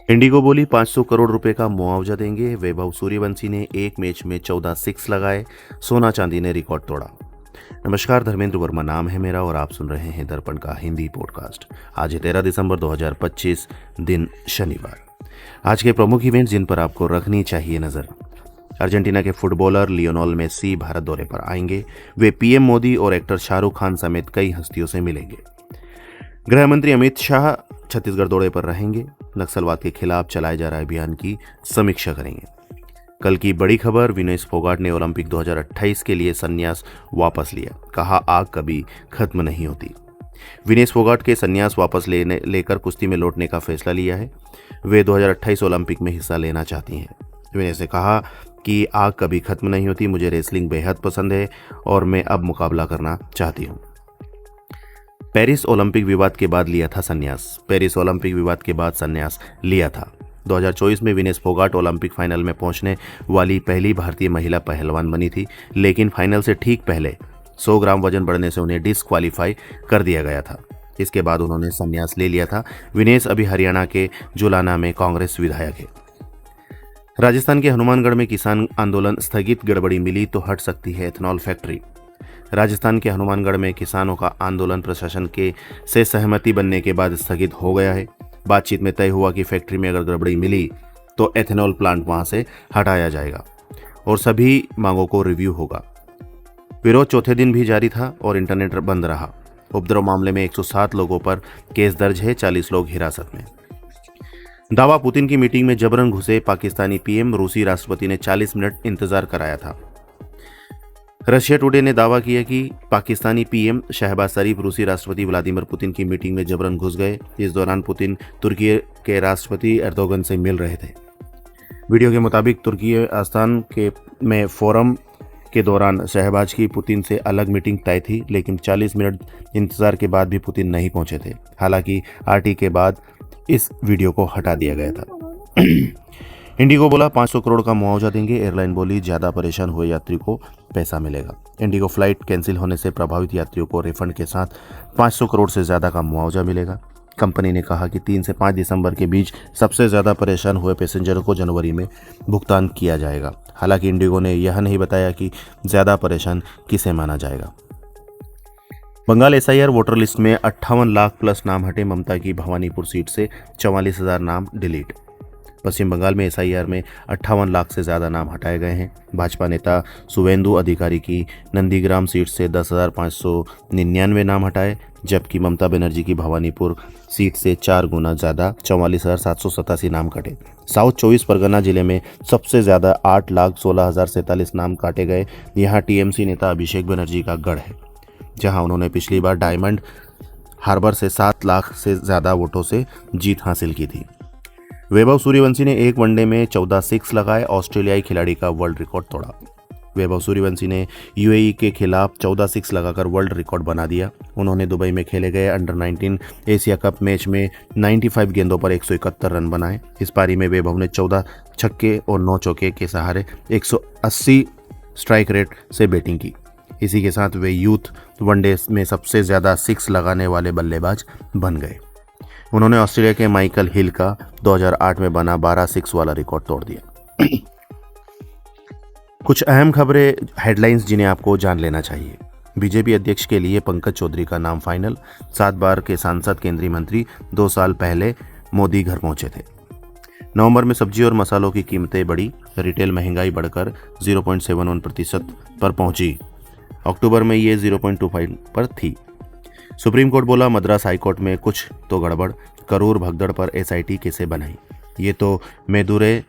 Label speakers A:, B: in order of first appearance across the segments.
A: Indigo बोली 500 करोड़ रुपए का मुआवजा देंगे। वैभव सूर्यवंशी ने एक मैच में 14 सिक्स लगाए। सोना चांदी ने रिकॉर्ड तोड़ा। नमस्कार, धर्मेंद्र वर्मा नाम है मेरा और आप सुन रहे हैं दर्पण का हिंदी पॉडकास्ट। आज है 13 दिसंबर 2025, दिन शनिवार। आज के प्रमुख इवेंट्स जिन पर आपको रखनी चाहिए नजर। अर्जेंटीना के फुटबॉलर लियोनेल मेसी भारत दौरे पर आएंगे। वे पीएम मोदी और एक्टर शाहरुख खान समेत कई हस्तियों से मिलेंगे। गृह मंत्री अमित शाह छत्तीसगढ़ दौरे पर रहेंगे। नक्सलवाद के खिलाफ चलाए जा रहे अभियान की समीक्षा करेंगे। कल की बड़ी खबर, विनेश फोगाट ने ओलंपिक 2028 के लिए संन्यास वापस लिया। कहा, आग कभी खत्म नहीं होती। विनेश फोगाट के संन्यास वापस लेकर कुश्ती में लौटने का फैसला लिया है। वे 2028 ओलंपिक में हिस्सा लेना चाहती हैं। विनेश ने कहा कि आग कभी खत्म नहीं होती। मुझे रेसलिंग बेहद पसंद है और मैं अब मुकाबला करना चाहती हूँ। पेरिस ओलंपिक विवाद के बाद लिया था संन्यास। पेरिस ओलंपिक विवाद के बाद संन्यास लिया था। 2024 में विनेश फोगाट ओलंपिक फाइनल में पहुंचने वाली पहली भारतीय महिला पहलवान बनी थी, लेकिन फाइनल से ठीक पहले 100 ग्राम वजन बढ़ने से उन्हें डिस्क्वालीफाई कर दिया गया था। इसके बाद उन्होंने संन्यास ले लिया था। विनेश अभी हरियाणा के जुलाना में कांग्रेस विधायक है। राजस्थान के हनुमानगढ़ में किसान आंदोलन स्थगित। गड़बड़ी मिली तो हट सकती है एथेनॉल फैक्ट्री। राजस्थान के हनुमानगढ़ में किसानों का आंदोलन प्रशासन के से सहमति बनने के बाद स्थगित हो गया है। बातचीत में तय हुआ कि फैक्ट्री में अगर गड़बड़ी मिली तो एथेनॉल प्लांट वहां से हटाया जाएगा और सभी मांगों को रिव्यू होगा। विरोध चौथे दिन भी जारी था और इंटरनेट बंद रहा। उपद्रव मामले में 107 लोगों पर केस दर्ज है। 40 लोग हिरासत में। दावा, पुतिन की मीटिंग में जबरन घुसे पाकिस्तानी पीएम। रूसी राष्ट्रपति ने 40 मिनट इंतजार कराया था। रशिया टुडे ने दावा किया कि पाकिस्तानी पीएम शहबाज शरीफ रूसी राष्ट्रपति व्लादिमीर पुतिन की मीटिंग में जबरन घुस गए। इस दौरान पुतिन तुर्की के राष्ट्रपति एर्दोगन से मिल रहे थे। वीडियो के मुताबिक तुर्की आस्थान में फोरम के दौरान शहबाज की पुतिन से अलग मीटिंग तय थी, लेकिन 40 मिनट इंतजार के बाद भी पुतिन नहीं पहुंचे थे। हालांकि आरटी के बाद इस वीडियो को हटा दिया गया था। इंडिगो बोला 500 करोड़ का मुआवजा देंगे। एयरलाइन बोली ज्यादा परेशान हुए यात्री को पैसा मिलेगा। इंडिगो फ्लाइट कैंसिल होने से प्रभावित यात्रियों को रिफंड के साथ 500 करोड़ से ज्यादा का मुआवजा मिलेगा। कंपनी ने कहा कि 3 से 5 दिसंबर के बीच सबसे ज्यादा परेशान हुए पैसेंजरों को जनवरी में भुगतान किया जाएगा। हालांकि इंडिगो ने यह नहीं बताया कि ज्यादा परेशान किसे माना जाएगा। बंगाल एसआईआर वोटर लिस्ट में 58 लाख प्लस नाम हटे। ममता की भवानीपुर सीट से 44,000 नाम डिलीट। पश्चिम बंगाल में एसआईआर में 58 लाख से ज़्यादा नाम हटाए गए हैं। भाजपा नेता शुवेंदु अधिकारी की नंदीग्राम सीट से 10,599 नाम हटाए, जबकि ममता बनर्जी की भवानीपुर सीट से 4 गुना ज़्यादा 44,787 नाम कटे। साउथ 24 परगना जिले में सबसे ज़्यादा 8,16,047 नाम काटे गए। यहाँ टीएमसी नेता अभिषेक बनर्जी का गढ़ है, जहाँ उन्होंने पिछली बार डायमंड हार्बर से 7 लाख से ज़्यादा वोटों से जीत हासिल की थी। वैभव सूर्यवंशी ने एक वनडे में 14 सिक्स लगाए। ऑस्ट्रेलियाई खिलाड़ी का वर्ल्ड रिकॉर्ड तोड़ा। वैभव सूर्यवंशी ने यूएई के खिलाफ 14 सिक्स लगाकर वर्ल्ड रिकॉर्ड बना दिया। उन्होंने दुबई में खेले गए अंडर 19 एशिया कप मैच में 95 गेंदों पर 171 रन बनाए। इस पारी में वैभव ने 14 छक्के और 9 चौके के सहारे 180 स्ट्राइक रेट से बैटिंग की। इसी के साथ वे यूथ वनडे में सबसे ज़्यादा सिक्स लगाने वाले बल्लेबाज बन गए। उन्होंने ऑस्ट्रेलिया के माइकल हिल का 2008 में बना 12 सिक्स वाला रिकॉर्ड तोड़ दिया। कुछ अहम खबरें, हेडलाइंस जिन्हें आपको जान लेना चाहिए। बीजेपी अध्यक्ष के लिए पंकज चौधरी का नाम फाइनल। 7 बार के सांसद, केंद्रीय मंत्री। 2 साल पहले मोदी घर पहुंचे थे। नवंबर में सब्जी और मसालों की कीमतें बढ़ी। रिटेल महंगाई बढ़कर 0.71% पर पहुंची। अक्टूबर में ये 0.25 पर थी। सुप्रीम कोर्ट बोला, मद्रास हाईकोर्ट में कुछ तो गड़बड़। करूर भगदड़ पर एसआईटी कैसे बनाई, ये तो मेदुरे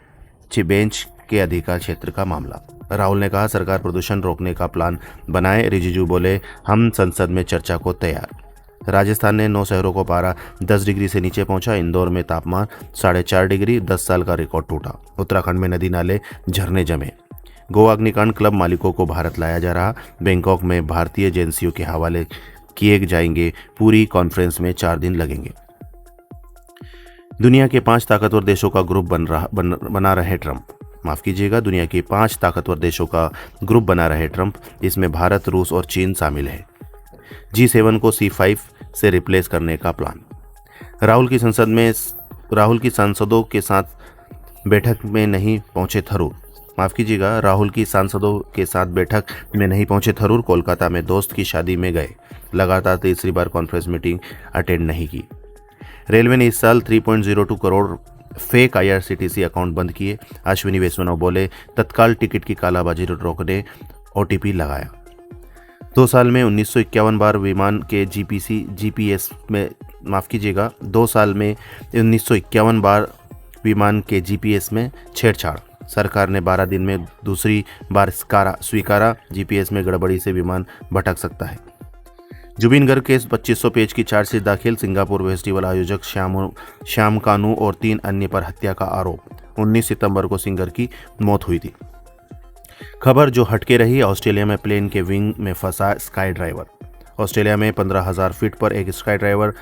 A: बेंच के अधिकार क्षेत्र का मामला। राहुल ने कहा, सरकार प्रदूषण रोकने का प्लान बनाए। रिजिजू बोले, हम संसद में चर्चा को तैयार। राजस्थान ने 9 शहरों को पारा 10 डिग्री से नीचे पहुंचा। इंदौर में तापमान 4.5 डिग्री, 10 साल का रिकॉर्ड टूटा। उत्तराखंड में नदी नाले झरने जमे। गोवा अग्निकांड, क्लब मालिकों को भारत लाया जा रहा। बैंकॉक में भारतीय एजेंसियों के हवाले किए जाएंगे। पूरी कॉन्फ्रेंस में 4 दिन लगेंगे। दुनिया के 5 ताकतवर देशों का ग्रुप बना रहे ट्रंप। माफ कीजिएगा, दुनिया के 5 ताकतवर देशों का ग्रुप बना रहे ट्रंप। इसमें भारत, रूस और चीन शामिल है। G7 को C5 से रिप्लेस करने का प्लान। राहुल की संसद में राहुल की सांसदों के साथ बैठक में नहीं पहुंचे थरूर। माफ़ कीजिएगा, राहुल की सांसदों के साथ बैठक में नहीं पहुंचे थरूर। कोलकाता में दोस्त की शादी में गए, लगातार तीसरी बार कॉन्फ्रेंस मीटिंग अटेंड नहीं की। रेलवे ने इस साल 3.02 करोड़ फेक IRCTC अकाउंट बंद किए। अश्विनी वैष्णव बोले, तत्काल टिकट की कालाबाजी रोकने OTP लगाया। 2 साल में 1951 बार विमान के GPS में, माफ़ कीजिएगा, 2 साल में 1951 बार विमान के GPS में छेड़छाड़। सरकार ने 12 दिन में दूसरी बार स्वीकारा, GPS में गड़बड़ी से विमान भटक सकता है। जुबिन गर्ग केस 2500 पेज की चार्जशीट दाखिल। सिंगापुर फेस्टिवल आयोजक श्याम कानू और 3 अन्य पर हत्या का आरोप। 19 सितंबर को सिंगर की मौत हुई थी। खबर जो हटके रही, ऑस्ट्रेलिया में प्लेन के विंग में फंसा स्काई ड्राइवर। ऑस्ट्रेलिया में 15,000 फीट पर एक स्काई ड्राइवर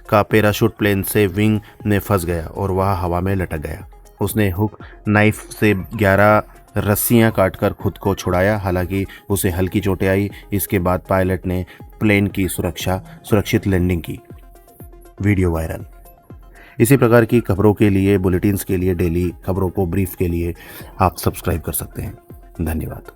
A: का पैराशूट प्लेन से विंग में फंस गया और वह हवा में लटक गया। उसने हुक नाइफ से 11 रस्सियां काटकर खुद को छुड़ाया। हालांकि उसे हल्की चोटें आई। इसके बाद पायलट ने प्लेन की सुरक्षित लैंडिंग की। Video viral. इसी प्रकार की खबरों के लिए, बुलेटिन्स के लिए, डेली खबरों को ब्रीफ के लिए आप सब्सक्राइब कर सकते हैं। धन्यवाद।